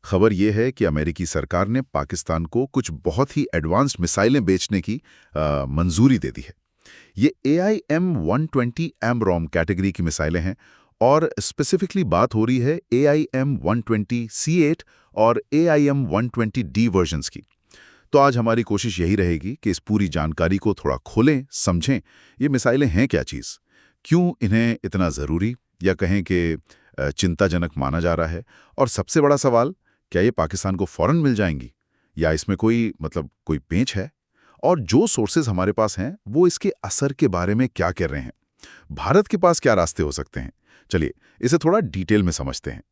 खबर ये है कि अमेरिकी सरकार ने पाकिस्तान को कुछ बहुत ही एडवांस्ड मिसाइलें बेचने की मंजूरी दे दी है। ये AIM-120 एमरॉम कैटेगरी की मिसाइलें हैं और स्पेसिफिकली बात हो रही है AIM-120C8 और AIM-120D वर्जन्स की। तो आज हमारी कोशिश यही रहेगी कि इस पूरी जानकारी को थोड़ा खोलें, समझें ये मिसाइलें हैं क्या चीज़, क्यों इन्हें इतना ज़रूरी या कहें कि चिंताजनक माना जा रहा है, और सबसे बड़ा सवाल, क्या ये पाकिस्तान को फ़ौरन मिल जाएंगी या इसमें कोई पेंच है, और जो सोर्सेज हमारे पास हैं वो इसके असर के बारे में क्या कह रहे हैं। भारत के पास क्या रास्ते हो सकते हैं, चलिए इसे थोड़ा डिटेल में समझते हैं।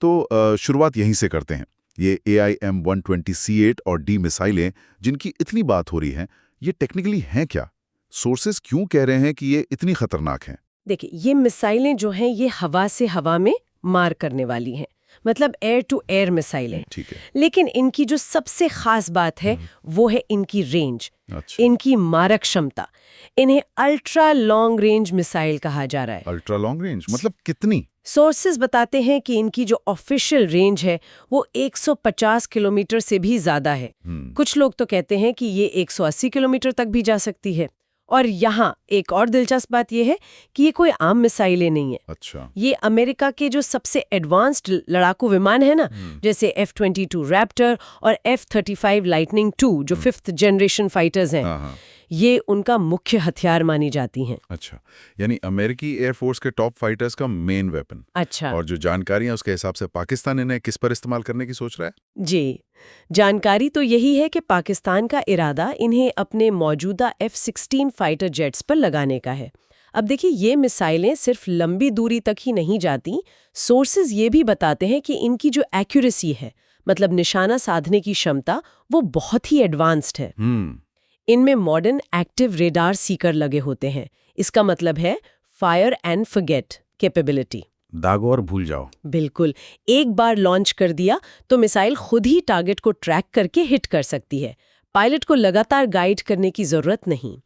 तो शुरुआत यहीं से करते हैं। ये AIM-120C8 और D मिसाइलें जिनकी इतनी बात हो रही है, ये टेक्निकली हैं क्या? सोर्सेज क्यों कह रहे हैं कि ये इतनी खतरनाक हैं? देखिए, ये मिसाइलें जो हैं ये हवा से हवा में मार करने वाली हैं, मतलब एयर टू एयर मिसाइलें। ठीक है। लेकिन इनकी जो सबसे खास बात है वो है इनकी रेंज, अच्छा। इनकी मारक क्षमता। इन्हें अल्ट्रा लॉन्ग रेंज मिसाइल कहा जा रहा है। अल्ट्रा लॉन्ग रेंज मतलब कितनी? सोर्सेज बताते हैं कि इनकी जो ऑफिशियल रेंज है वो 150 किलोमीटर से भी ज्यादा है। कुछ लोग तो कहते हैं कि ये 180 किलोमीटर तक भी जा सकती है। और यहाँ एक और दिलचस्प बात यह है कि ये कोई आम मिसाइलें नहीं है। अच्छा। ये अमेरिका के जो सबसे एडवांस्ड लड़ाकू विमान है ना, जैसे F-22 रैप्टर और F-35 लाइटनिंग 2 जो 5th जनरेशन फाइटर्स हैं, हाँ। ये उनका मुख्य हथियार मानी जाती हैं। अच्छा, यानी अमेरिकी एयरफोर्स के टॉप फाइटर्स का मेन वेपन। अच्छा। और जो जानकारी है उसके हिसाब से पाकिस्तान इन्हें किस पर इस्तेमाल करने की सोच रहा है? जी, जानकारी तो यही है कि पाकिस्तान का इरादा इन्हें अपने मौजूदा F-16 फाइटर जेट्स पर लगाने का है। अब देखिए, ये मिसाइलें सिर्फ लंबी दूरी तक ही नहीं जाती। सोर्सेज ये भी बताते हैं कि इनकी जो एक्यूरेसी है, मतलब निशाना साधने की क्षमता, वो बहुत ही एडवांस्ड है। इनमें मॉडर्न एक्टिव रेडार सीकर लगे होते हैं। इसका मतलब है फायर एंड फॉरगेट कैपेबिलिटी। दागो और भूल जाओ। बिल्कुल, एक बार लॉन्च कर दिया तो मिसाइल खुद ही टारगेट को ट्रैक करके हिट कर सकती है। पायलट को लगातार गाइड करने की जरूरत नहीं।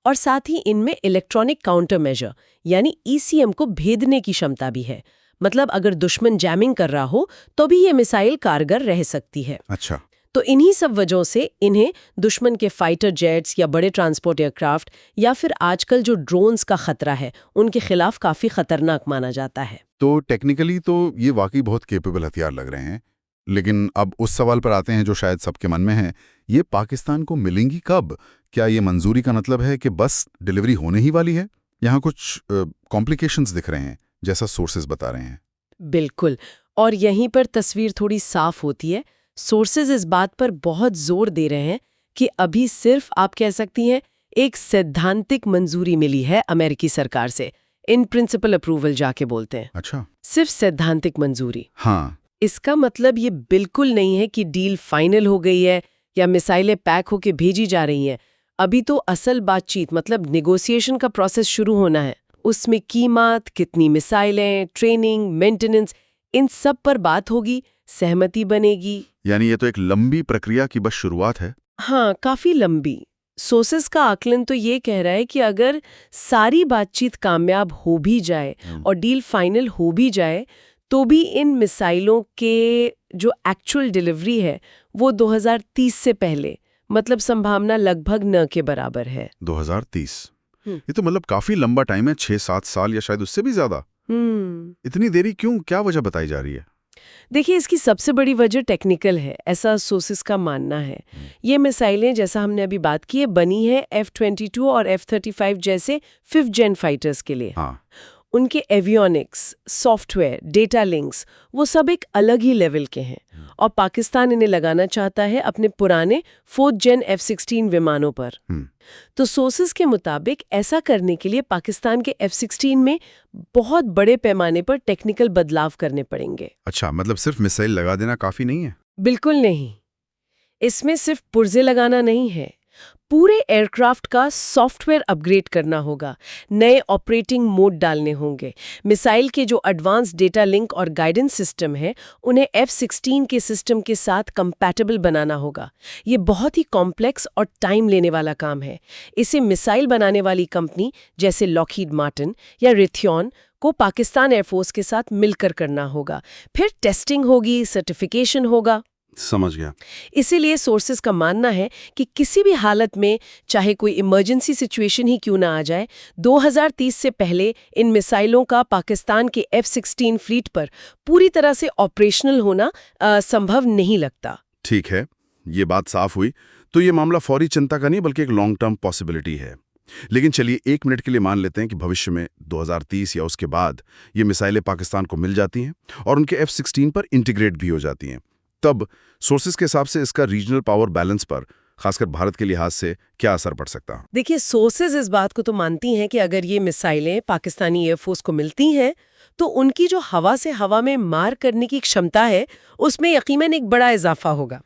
और साथ ही इनमें इलेक्ट्रॉनिक काउंटर मेजर यानी ECM को भेदने की क्षमता भी है। मतलब अगर दुश्मन जैमिंग कर रहा हो तो भी ये मिसाइल कारगर रह सकती है। अच्छा। तो इन्हीं सब वजहों से इन्हें दुश्मन के फाइटर जेट्स या बड़े ट्रांसपोर्ट एयरक्राफ्ट या फिर आजकल जो ड्रोन्स का खतरा है उनके खिलाफ काफी खतरनाक माना जाता है। तो टेक्निकली तो ये वाकई बहुत केपेबल हथियार लग रहे हैं, लेकिन अब उस सवाल पर आते हैं जो शायद सबके मन में है, ये पाकिस्तान को मिलेंगी कब? क्या ये मंजूरी का मतलब है कि बस डिलीवरी होने ही वाली है? यहाँ कुछ कॉम्प्लिकेशंस दिख रहे हैं जैसा सोर्सेज बता रहे हैं। बिल्कुल, और यहीं पर तस्वीर थोड़ी साफ होती है। सोर्सेज इस बात पर बहुत जोर दे रहे हैं कि अभी सिर्फ, आप कह सकती हैं, एक सैद्धांतिक मंजूरी मिली है अमेरिकी सरकार से। इन प्रिंसिपल अप्रूवल जाके बोलते हैं। अच्छा। सिर्फ सैद्धांतिक मंजूरी। हाँ। इसका मतलब ये बिल्कुल नहीं है कि डील फाइनल हो गई है या मिसाइलें पैक होके भेजी जा रही हैं। अभी तो असल बातचीत, मतलब नेगोशिएशन का प्रोसेस शुरू होना है। उसमें कीमत, कितनी मिसाइलें, ट्रेनिंग, मेंटेनेंस, इन सब पर बात होगी, सहमति बनेगी। यानी ये तो एक लंबी प्रक्रिया की बस शुरुआत है। हाँ, काफी लंबी। सोर्सेस का आकलन तो ये कह रहा है कि अगर सारी बातचीत कामयाब हो भी जाए और डील फाइनल हो भी जाए, तो भी इन मिसाइलों के जो एक्चुअल डिलीवरी है वो 2030 से पहले, मतलब संभावना लगभग न के बराबर है। 2030? ये तो मतलब काफी लंबा टाइम है, 6-7 साल या शायद उससे भी ज्यादा। इतनी देरी क्यों, क्या वजह बताई जा रही है? देखिए, इसकी सबसे बड़ी वजह टेक्निकल है, ऐसा सोर्सेस का मानना है। ये मिसाइलें, जैसा हमने अभी बात की है, बनी है F-22 और F-35 जैसे 5th जेन फाइटर्स के लिए। हाँ। उनके एवियोनिक्स, सॉफ्टवेयर, डेटा लिंक्स, वो सब एक अलग ही लेवल के हैं। और पाकिस्तान इन्हें लगाना चाहता है अपने पुराने 4th जेन F-16 विमानों पर। तो सोर्सेस के मुताबिक ऐसा करने के लिए पाकिस्तान के F-16 में बहुत बड़े पैमाने पर टेक्निकल बदलाव करने पड़ेंगे। अच्छा, मतलब सिर्फ मिसाइल लगा देना काफी नहीं है? बिल्कुल नहीं। इसमें सिर्फ पुर्जे लगाना नहीं है, पूरे एयरक्राफ्ट का सॉफ्टवेयर अपग्रेड करना होगा, नए ऑपरेटिंग मोड डालने होंगे। मिसाइल के जो एडवांस डेटा लिंक और गाइडेंस सिस्टम है, उन्हें F-16 के सिस्टम के साथ कंपैटिबल बनाना होगा। ये बहुत ही कॉम्प्लेक्स और टाइम लेने वाला काम है। इसे मिसाइल बनाने वाली कंपनी जैसे लॉकहीड मार्टिन या रेथ्यॉन को पाकिस्तान एयरफोर्स के साथ मिलकर करना होगा। फिर टेस्टिंग होगी, सर्टिफिकेशन होगा। समझ गया। इसीलिए सोर्सेज का मानना है कि किसी भी हालत में, चाहे कोई इमरजेंसी सिचुएशन ही क्यों ना आ जाए, 2030 से पहले इन मिसाइलों का पाकिस्तान के F-16 फ्लीट पर पूरी तरह से ऑपरेशनल होना संभव नहीं लगता। ठीक है, ये बात साफ हुई। तो ये मामला फौरी चिंता का नहीं बल्कि एक लॉन्ग टर्म पॉसिबिलिटी है। लेकिन चलिए 1 मिनट के लिए मान लेते हैं कि भविष्य में 2030 या उसके बाद ये मिसाइलें पाकिस्तान को मिल जाती हैं और उनके F-16 पर इंटीग्रेट भी हो जाती हैं। तब सोर्सेज के हिसाब से इसका रीजनल पावर बैलेंस पर, खासकर भारत के लिहाज से, क्या असर पड़ सकता है? देखिए, सोर्सेज इस बात को तो मानती हैं कि अगर ये मिसाइलें पाकिस्तानी एयरफोर्स को मिलती हैं तो उनकी जो हवा से हवा में मार करने की क्षमता है, उसमें यकीनन एक बड़ा इजाफा होगा।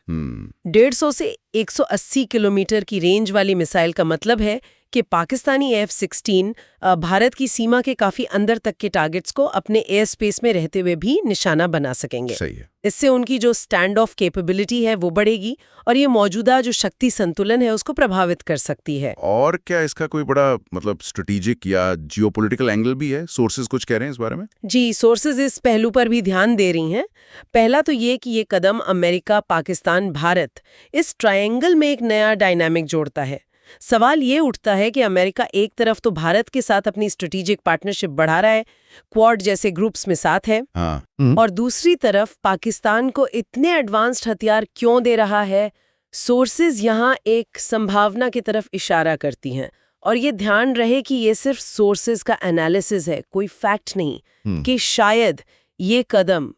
150 से 180 किलोमीटर की रेंज वाली मिसाइल का मतलब है कि पाकिस्तानी F-16 भारत की सीमा के काफी अंदर तक के टारगेट्स को अपने एयर स्पेस में रहते हुए भी निशाना बना सकेंगे। सही है। इससे उनकी जो स्टैंड ऑफ कैपेबिलिटी है वो बढ़ेगी और ये मौजूदा जो शक्ति संतुलन है उसको प्रभावित कर सकती है। और क्या इसका कोई बड़ा स्ट्रेटेजिक या जियोपॉलिटिकल एंगल भी है? सोर्सेज कुछ कह रहे हैं इस बारे में? जी, सोर्सेज इस पहलू पर भी ध्यान दे रही हैं। पहला तो ये कि ये कदम अमेरिका, पाकिस्तान, भारत, इस ट्रायंगल में एक नया डायनामिक जोड़ता है। सवाल ये उठता है कि अमेरिका एक तरफ तो भारत के साथ अपनी स्ट्रेटेजिक पार्टनरशिप बढ़ा रहा है, क्वाड जैसे ग्रुप्स में साथ है, और दूसरी तरफ पाकिस्तान को इतने एडवांस्ड हथियार क्यों दे रहा है? सोर्सेज यहाँ एक संभावना की तरफ इशारा करती हैं। और ये ध्यान रहे कि ये सिर्फ सोर्सेज का एनालिसिस है, कोई फैक्ट नहीं, कि शायद ये कदम